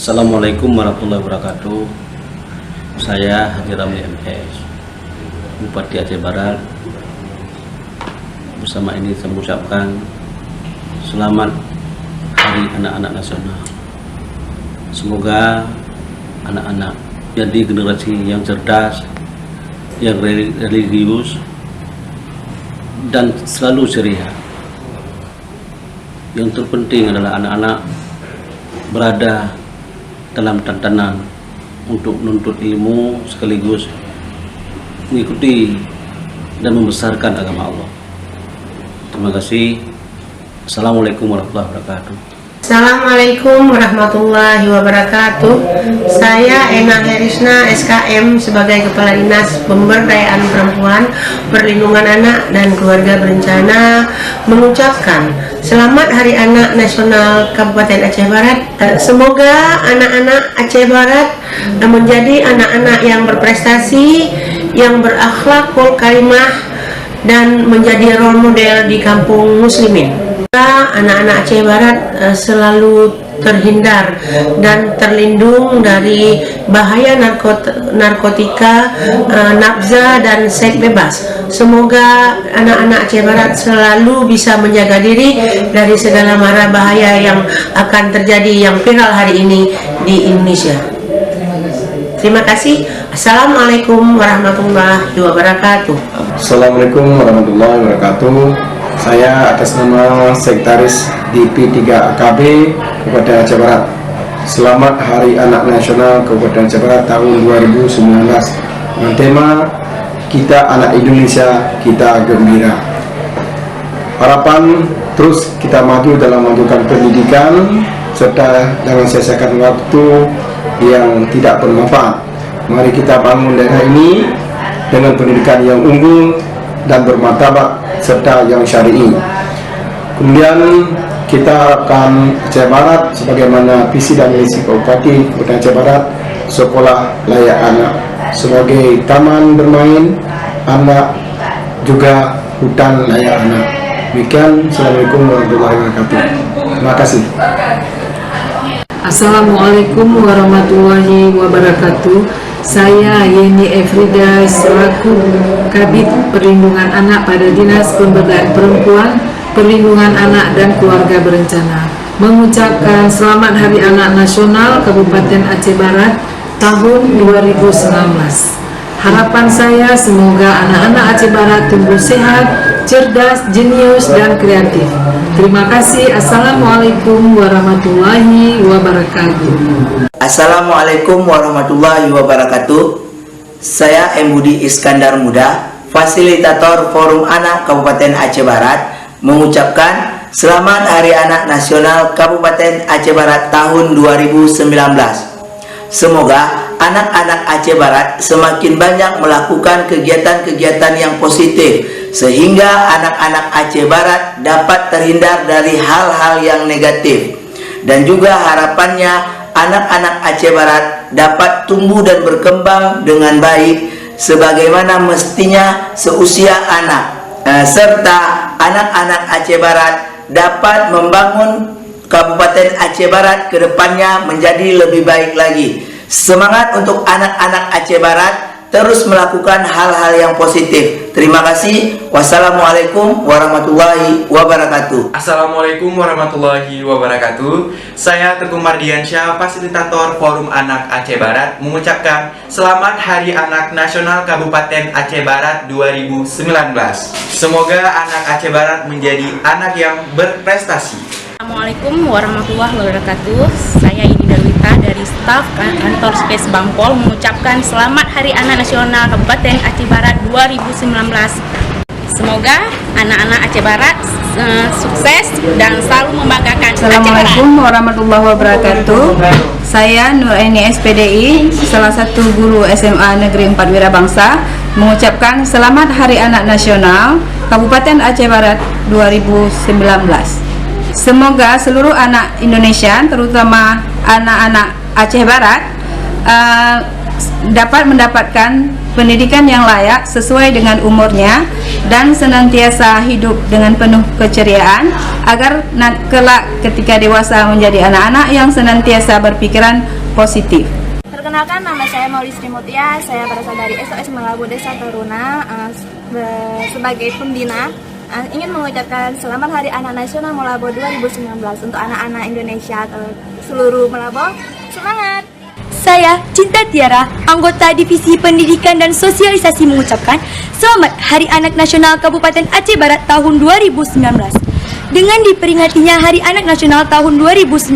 Assalamualaikum warahmatullahi wabarakatuh. Saya Haji Ramli MS, Bupati Aceh Barat. Bersama ini saya mengucapkan selamat Hari Anak-anak Nasional. Semoga anak-anak jadi generasi yang cerdas, yang religius, dan selalu ceria. Yang terpenting adalah anak-anak berada dalam tantangan untuk menuntut ilmu sekaligus mengikuti dan membesarkan agama Allah. Terima kasih. Assalamualaikum warahmatullahi wabarakatuh. Assalamualaikum warahmatullahi wabarakatuh. Saya Ena Herisna SKM sebagai Kepala Dinas Pemberdayaan Perempuan, Perlindungan Anak dan Keluarga Berencana mengucapkan Selamat Hari Anak Nasional Kabupaten Aceh Barat. Semoga anak-anak Aceh Barat menjadi anak-anak yang berprestasi, yang berakhlakul karimah, dan menjadi role model di kampung muslimin. Anak-anak Aceh Barat selalu terhindar dan terlindung dari bahaya narkotika, nafza dan seks bebas. Semoga anak-anak Aceh Barat selalu bisa menjaga diri dari segala mara bahaya yang akan terjadi yang viral hari ini di Indonesia. Terima kasih. Assalamualaikum warahmatullahi wabarakatuh. Assalamualaikum warahmatullahi wabarakatuh. Saya atas nama Sekretaris DP3 AKB Kabupaten Aceh Barat. Selamat Hari Anak Nasional Kabupaten Aceh Barat tahun 2019 dengan tema Kita Anak Indonesia, Kita Gembira. Harapan terus kita maju dalam melakukan pendidikan serta jangan sia-siakan waktu yang tidak bermanfaat. Mari kita bangun daerah ini dengan pendidikan yang unggul dan bermartabat serta yang syar'i. Kemudian kita harapkan Aceh Barat sebagaimana visi dan misi Bupati Kabupaten Aceh Barat, sekolah layak anak sebagai taman bermain anak, juga hutan layak anak. Demikian, Assalamualaikum warahmatullahi wabarakatuh. Terima kasih. Assalamualaikum warahmatullahi wabarakatuh. Saya Yeni Efrida selaku Kabid Perlindungan Anak pada Dinas Pemberdayaan Perempuan, Perlindungan Anak dan Keluarga Berencana mengucapkan Selamat Hari Anak Nasional Kabupaten Aceh Barat tahun 2019. Harapan saya semoga anak-anak Aceh Barat tumbuh sehat, cerdas, jenius, dan kreatif. Terima kasih. Assalamualaikum warahmatullahi wabarakatuh. Assalamualaikum warahmatullahi wabarakatuh. Saya M. Budi Iskandar Muda, Fasilitator Forum Anak Kabupaten Aceh Barat, mengucapkan Selamat Hari Anak Nasional Kabupaten Aceh Barat tahun 2019. Semoga anak-anak Aceh Barat semakin banyak melakukan kegiatan-kegiatan yang positif, sehingga anak-anak Aceh Barat dapat terhindar dari hal-hal yang negatif. Dan juga harapannya anak-anak Aceh Barat dapat tumbuh dan berkembang dengan baik sebagaimana mestinya seusia anak, serta anak-anak Aceh Barat dapat membangun Kabupaten Aceh Barat ke depannya menjadi lebih baik lagi. Semangat untuk anak-anak Aceh Barat terus melakukan hal-hal yang positif. Terima kasih. Wassalamualaikum warahmatullahi wabarakatuh. Assalamualaikum warahmatullahi wabarakatuh. Saya Teguh Mardiansyah, Fasilitator Forum Anak Aceh Barat, mengucapkan Selamat Hari Anak Nasional Kabupaten Aceh Barat 2019. Semoga anak Aceh Barat menjadi anak yang berprestasi. Assalamualaikum warahmatullahi wabarakatuh. Saya Ini Darwita dari staf kantor Space Bampol mengucapkan Selamat Hari Anak Nasional Kabupaten Aceh Barat 2019. Semoga anak-anak Aceh Barat sukses dan selalu membanggakan Aceh Barat. Assalamualaikum warahmatullahi wabarakatuh. Saya Nuraini SPDI, salah satu guru SMA Negeri 4 Wirabangsa, mengucapkan Selamat Hari Anak Nasional Kabupaten Aceh Barat 2019. Semoga seluruh anak Indonesia, terutama anak-anak Aceh Barat, dapat mendapatkan pendidikan yang layak sesuai dengan umurnya dan senantiasa hidup dengan penuh keceriaan agar kelak ketika dewasa menjadi anak-anak yang senantiasa berpikiran positif. Perkenalkan, nama saya Maulistri Mutia, saya berasal dari SOS Malabo Desa Taruna. Sebagai pembina, ingin mengucapkan Selamat Hari Anak Nasional Malabo 2019 untuk anak-anak Indonesia atau seluruh Malabo. Semangat! Saya Cinta Tiara, anggota Divisi Pendidikan dan Sosialisasi mengucapkan Selamat Hari Anak Nasional Kabupaten Aceh Barat tahun 2019. Dengan diperingatinya Hari Anak Nasional tahun 2019,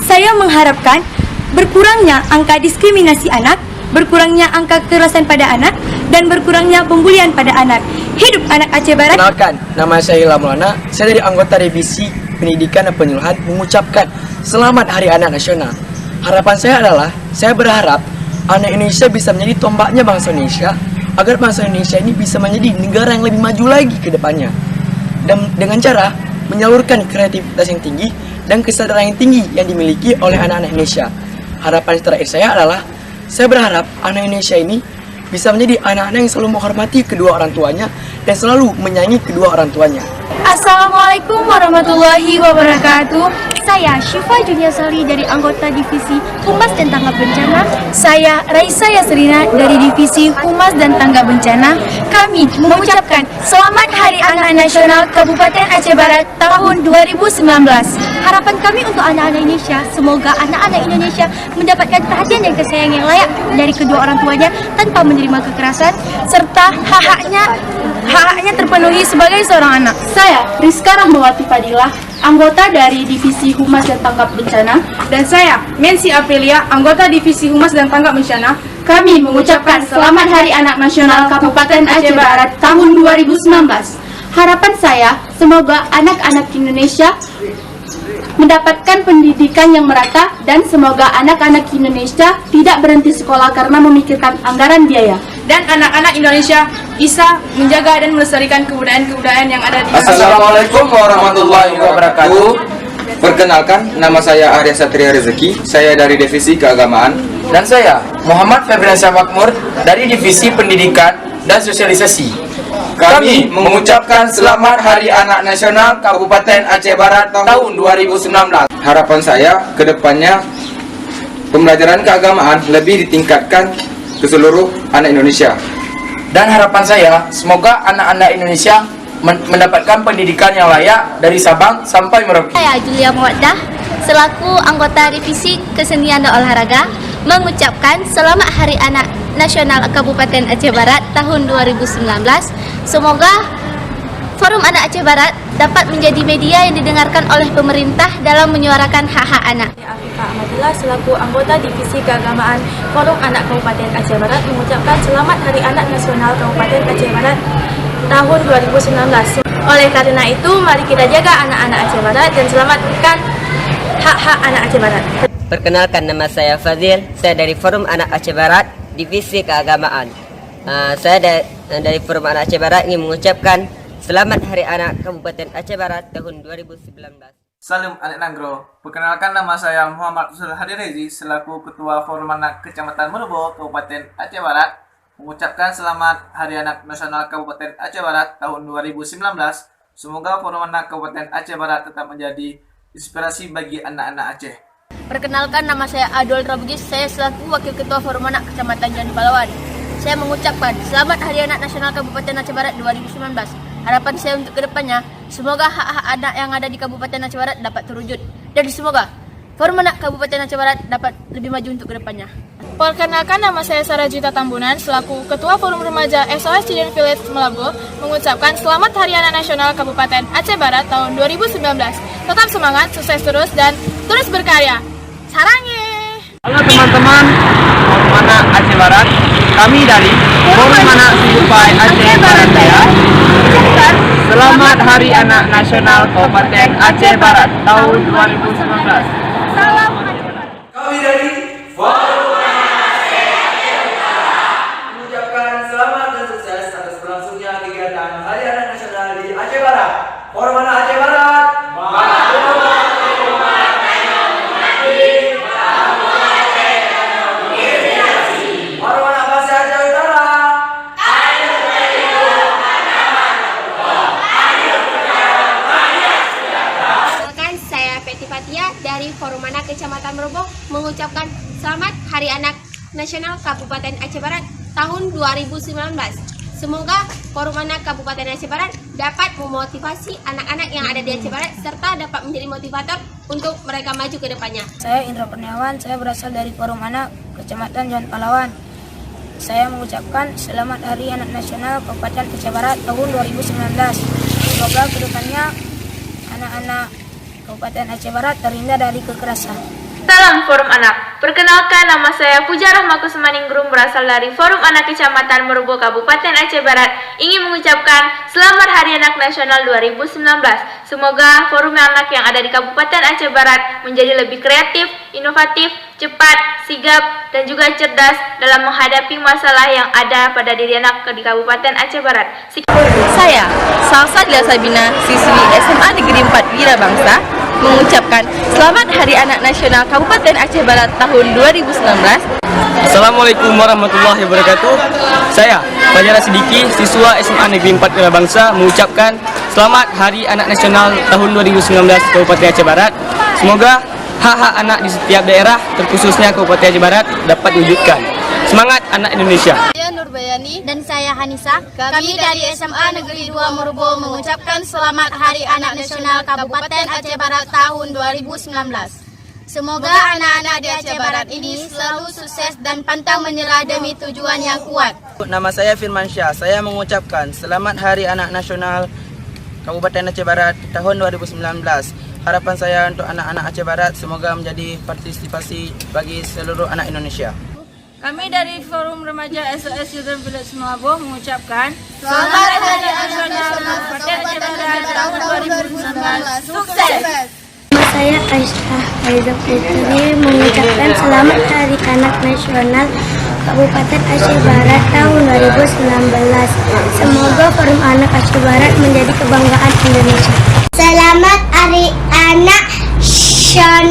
saya mengharapkan berkurangnya angka diskriminasi anak, berkurangnya angka kekerasan pada anak, dan berkurangnya pembulian pada anak. Hidup anak Aceh Barat. Kenalkan, nama saya Ilham Maulana. Saya dari anggota Divisi Pendidikan dan Penyuluhan mengucapkan Selamat Hari Anak Nasional. Harapan saya adalah, saya berharap anak Indonesia bisa menjadi tombaknya bangsa Indonesia, agar bangsa Indonesia ini bisa menjadi negara yang lebih maju lagi ke depannya. Dan dengan cara menyalurkan kreativitas yang tinggi dan kesadaran yang tinggi yang dimiliki oleh anak-anak Indonesia. Harapan terakhir saya adalah, saya berharap anak Indonesia ini bisa menjadi anak-anak yang selalu menghormati kedua orang tuanya dan selalu menyayangi kedua orang tuanya. Assalamualaikum warahmatullahi wabarakatuh. Saya Syifa Junia Sali dari anggota Divisi Humas dan Tanggap Bencana. Saya Raisa Yasrina dari Divisi Humas dan Tanggap Bencana. Kami mengucapkan Selamat Hari Anak Nasional Kabupaten Aceh Barat tahun 2019. Harapan kami untuk anak-anak Indonesia, semoga anak-anak Indonesia mendapatkan perhatian dan kesayangan yang layak dari kedua orang tuanya tanpa menerima kekerasan, serta hak-haknya terpenuhi sebagai seorang anak. Saya Rizka Rahmawati Fadilah, anggota dari Divisi Humas dan Tanggap Bencana, dan saya Mensi Aprilia, anggota Divisi Humas dan Tanggap Bencana. Kami mengucapkan Selamat Hari Anak Nasional Kabupaten Aceh Barat tahun 2019. Harapan saya, semoga anak-anak Indonesia mendapatkan pendidikan yang merata dan semoga anak-anak Indonesia tidak berhenti sekolah karena memikirkan anggaran biaya. Dan anak-anak Indonesia bisa menjaga dan melestarikan kebudayaan-kebudayaan yang ada di Assalamualaikum warahmatullahi wabarakatuh. Perkenalkan, nama saya Arya Satria Rezeki, saya dari Divisi Keagamaan. Dan saya Muhammad Febriansyah Makmur dari Divisi Pendidikan dan Sosialisasi. Kami mengucapkan Selamat Hari Anak Nasional Kabupaten Aceh Barat tahun 2019. Harapan saya ke depannya pembelajaran keagamaan lebih ditingkatkan ke seluruh anak Indonesia. Dan harapan saya, semoga anak-anak Indonesia mendapatkan pendidikan yang layak dari Sabang sampai Merauke. Saya Julia Muwaddah, selaku anggota Divisi Kesenian dan Olahraga, mengucapkan Selamat Hari Anak Nasional Kabupaten Aceh Barat tahun 2019. Semoga Forum Anak Aceh Barat dapat menjadi media yang didengarkan oleh pemerintah dalam menyuarakan hak-hak anak. Afifah Ahmadillah, selaku anggota Divisi Keagamaan Forum Anak Kabupaten Aceh Barat, mengucapkan Selamat Hari Anak Nasional Kabupaten Aceh Barat tahun 2019. Oleh karena itu, mari kita jaga anak-anak Aceh Barat dan selamatkan hak-hak anak Aceh Barat. Perkenalkan, nama saya Fazil, saya dari Forum Anak Aceh Barat, Divisi Keagamaan. Saya dari Forum Anak Aceh Barat ingin mengucapkan Selamat Hari Anak Kabupaten Aceh Barat tahun 2019. Salam Anak Nanggro. Perkenalkan, nama saya Muhammad Usul Hadirezi, selaku Ketua Forum Anak Kecamatan Merubo, Kabupaten Aceh Barat, mengucapkan Selamat Hari Anak Nasional Kabupaten Aceh Barat tahun 2019. Semoga Forum Anak Kabupaten Aceh Barat tetap menjadi inspirasi bagi anak-anak Aceh. Perkenalkan, nama saya Adol Rabugis, saya selaku Wakil Ketua Forum Anak Kecamatan Jandu Palawan. Saya mengucapkan Selamat Hari Anak Nasional Kabupaten Aceh Barat 2019. Harapan saya untuk kedepannya, semoga hak-hak anak yang ada di Kabupaten Aceh Barat dapat terwujud. Dan semoga Forum Anak Kabupaten Aceh Barat dapat lebih maju untuk kedepannya. Perkenalkan, nama saya Sarah Juta Tambunan, selaku Ketua Forum Remaja SOS Student Village Melabo, mengucapkan Selamat Hari Anak Nasional Kabupaten Aceh Barat tahun 2019. Tetap semangat, sukses terus, dan terus berkarya. Sarangi! Halo teman-teman, Forum Anak Aceh Barat. Kami dari Forum Anak Supai Aceh Barat Jaya. Selamat Hari Anak Nasional Kabupaten Aceh Barat tahun 2019. Salam. Kami dari Forum Anak Aceh Barat mengucapkan selamat dan sukses atas berlangsungnya kegiatan Hari Anak Nasional di Aceh Barat. Forum Anak Aceh Barat. Forum Anak Pasir Aceh Utara. Kecamatan Meroboh mengucapkan Selamat Hari Anak Nasional Kabupaten Aceh Barat tahun 2019. Semoga Forum Anak Kabupaten Aceh Barat dapat memotivasi anak-anak yang ada di Aceh Barat serta dapat menjadi motivator untuk mereka maju ke depannya. Saya Indra Kurniawan, saya berasal dari Forum Anak Kecamatan Jalan Pahlawan. Saya mengucapkan Selamat Hari Anak Nasional Kabupaten Aceh Barat tahun 2019. Semoga kedepannya anak-anak Kabupaten Aceh Barat terhindar dari kekerasan. Salam Forum Anak. Perkenalkan, nama saya Puja Rahmakusmaningrum, berasal dari Forum Anak Kecamatan Meroboh Kabupaten Aceh Barat. Ingin mengucapkan Selamat Hari Anak Nasional 2019. Semoga forum anak yang ada di Kabupaten Aceh Barat menjadi lebih kreatif, inovatif, cepat, sigap, dan juga cerdas dalam menghadapi masalah yang ada pada diri anak di Kabupaten Aceh Barat. Saya, Salsadila Sabina, siswi SMA Negeri 4 Wirabangsa, mengucapkan Selamat Hari Anak Nasional Kabupaten Aceh Barat tahun 2019. Assalamualaikum warahmatullahi wabarakatuh. Saya, Fajar Sidiki, siswa SMA Negeri 4 Wirabangsa, mengucapkan Selamat Hari Anak Nasional tahun 2019 Kabupaten Aceh Barat. Semoga hak-hak anak di setiap daerah, terkhususnya Kabupaten Aceh Barat, dapat diwujudkan. Semangat anak Indonesia. Saya Nurbayani dan saya Hanisa. Kami dari SMA Negeri 2 Meroboh mengucapkan Selamat Hari Anak Nasional Kabupaten Aceh Barat tahun 2019. Semoga anak-anak di Aceh Barat ini selalu sukses dan pantang menyerah demi tujuan yang kuat. Nama saya Firman Syah. Saya mengucapkan Selamat Hari Anak Nasional Kabupaten Aceh Barat tahun 2019. Harapan saya untuk anak-anak Aceh Barat semoga menjadi partisipasi bagi seluruh anak Indonesia. Kami dari Forum Remaja SOS Children Village Meroboh mengucapkan Selamat Hari Anak Nasional Kabupaten Aceh Barat tahun 2019. Sukses! Saya Aisyah Aida Putri mengucapkan Selamat Hari Anak Nasional Kabupaten Aceh Barat tahun 2019. Semoga Forum Anak Aceh Barat menjadi kebanggaan Indonesia. Selamat Hari Anak Nasional